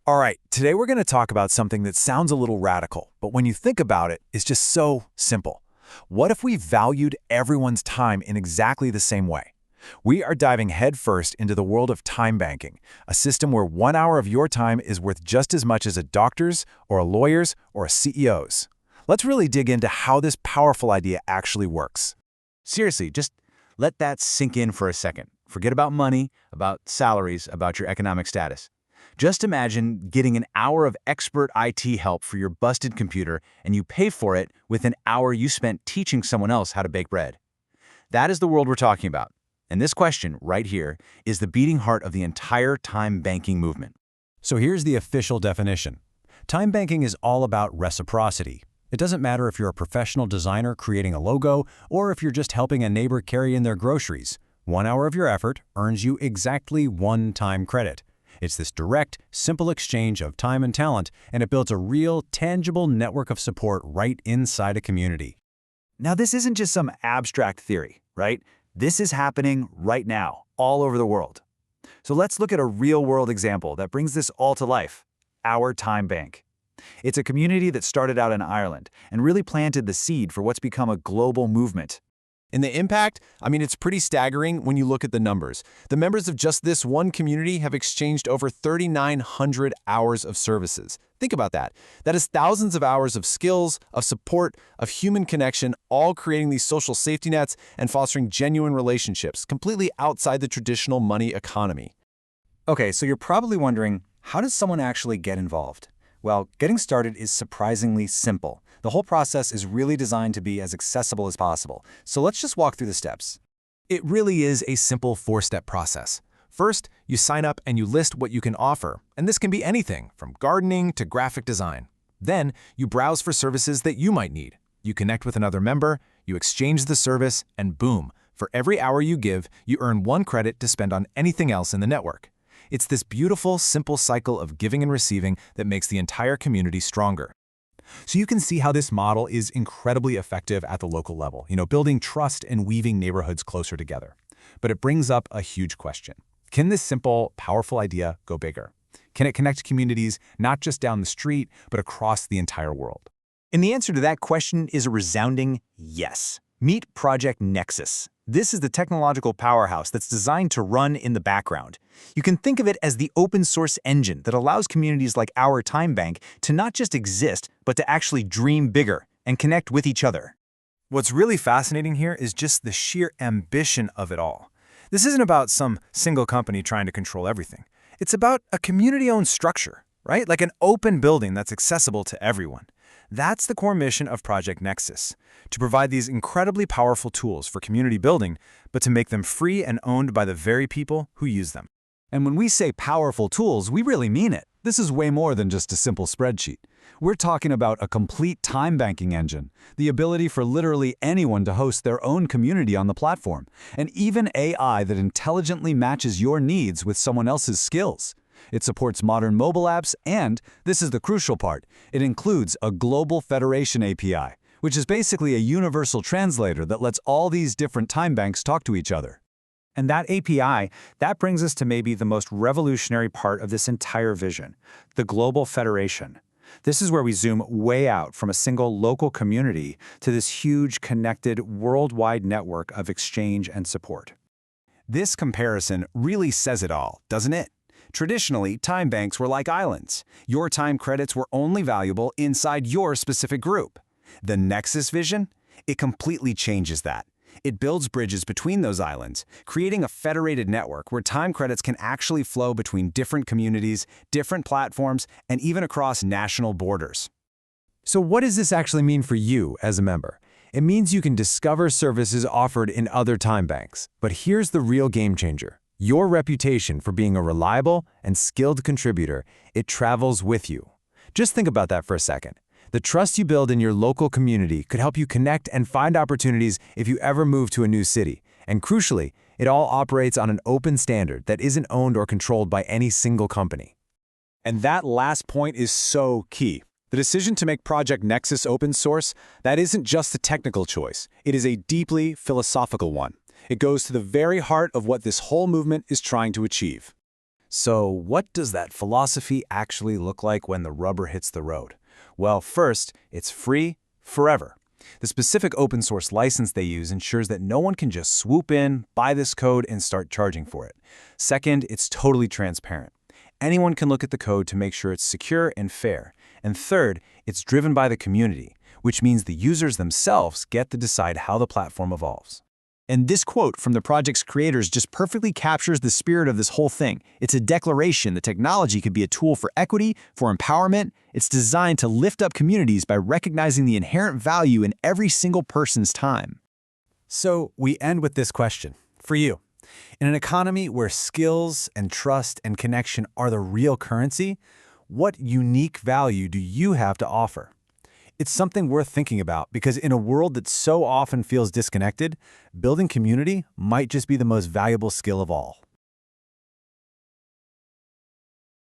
All right, today we're going to talk about something that sounds a little radical, but when you think about it, it's just so simple. What if we valued everyone's time in exactly the same way? We are diving headfirst into the world of time banking, a system where 1 hour of your time is worth just as much as a doctor's or a lawyer's or a CEO's. Let's really dig into how this powerful idea actually works. Seriously, just let that sink in for a second. Forget about money, about salaries, about your economic status. Just imagine getting an hour of expert IT help for your busted computer, and you pay for it with an hour you spent teaching someone else how to bake bread. That is the world we're talking about. And this question, right here, is the beating heart of the entire time banking movement. So here's the official definition. Time banking is all about reciprocity. It doesn't matter if you're a professional designer creating a logo or if you're just helping a neighbor carry in their groceries. 1 hour of your effort earns you exactly 1 time credit. It's this direct, simple exchange of time and talent, and it builds a real, tangible network of support right inside a community. Now, this isn't just some abstract theory, right? This is happening right now, all over the world. So let's look at a real-world example that brings this all to life: Our Time Bank. It's a community that started out in Ireland and really planted the seed for what's become a global movement. And the impact? It's pretty staggering when you look at the numbers. The members of just this one community have exchanged over 3,900 hours of services. Think about that. That is thousands of hours of skills, of support, of human connection, all creating these social safety nets and fostering genuine relationships, completely outside the traditional money economy. Okay, so you're probably wondering, how does someone actually get involved? Well, getting started is surprisingly simple. The whole process is really designed to be as accessible as possible. So let's just walk through the steps. It really is a simple 4-step process. First, you sign up and you list what you can offer, and this can be anything from gardening to graphic design. Then, you browse for services that you might need. You connect with another member, you exchange the service, and boom, for every hour you give, you earn 1 credit to spend on anything else in the network. It's this beautiful, simple cycle of giving and receiving that makes the entire community stronger. So you can see how this model is incredibly effective at the local level, building trust and weaving neighborhoods closer together. But it brings up a huge question. Can this simple, powerful idea go bigger? Can it connect communities not just down the street, but across the entire world? And the answer to that question is a resounding yes. Meet Project NEXUS. This is the technological powerhouse that's designed to run in the background. You can think of it as the open-source engine that allows communities like Our Time Bank to not just exist, but to actually dream bigger and connect with each other. What's really fascinating here is just the sheer ambition of it all. This isn't about some single company trying to control everything. It's about a community-owned structure, right? Like an open building that's accessible to everyone. That's the core mission of Project NEXUS, to provide these incredibly powerful tools for community building, but to make them free and owned by the very people who use them. And when we say powerful tools, we really mean it. This is way more than just a simple spreadsheet. We're talking about a complete time banking engine, the ability for literally anyone to host their own community on the platform, and even AI that intelligently matches your needs with someone else's skills. It supports modern mobile apps, and, this is the crucial part, it includes a global federation API, which is basically a universal translator that lets all these different time banks talk to each other. And that API, that brings us to maybe the most revolutionary part of this entire vision, the global federation. This is where we zoom way out from a single local community to this huge, connected, worldwide network of exchange and support. This comparison really says it all, doesn't it? Traditionally, time banks were like islands. Your time credits were only valuable inside your specific group. The Nexus vision? It completely changes that. It builds bridges between those islands, creating a federated network where time credits can actually flow between different communities, different platforms, and even across national borders. So what does this actually mean for you as a member? It means you can discover services offered in other time banks. But here's the real game changer. Your reputation for being a reliable and skilled contributor, it travels with you. Just think about that for a second. The trust you build in your local community could help you connect and find opportunities if you ever move to a new city. And crucially, it all operates on an open standard that isn't owned or controlled by any single company. And that last point is so key. The decision to make Project NEXUS open source, that isn't just a technical choice. It is a deeply philosophical one. It goes to the very heart of what this whole movement is trying to achieve. So what does that philosophy actually look like when the rubber hits the road? Well, first, it's free forever. The specific open source license they use ensures that no one can just swoop in, buy this code, and start charging for it. Second, it's totally transparent. Anyone can look at the code to make sure it's secure and fair. And third, it's driven by the community, which means the users themselves get to decide how the platform evolves. And this quote from the project's creators just perfectly captures the spirit of this whole thing. It's a declaration that technology could be a tool for equity, for empowerment. It's designed to lift up communities by recognizing the inherent value in every single person's time. So we end with this question. For you, in an economy where skills and trust and connection are the real currency, what unique value do you have to offer? It's something worth thinking about because in a world that so often feels disconnected, building community might just be the most valuable skill of all.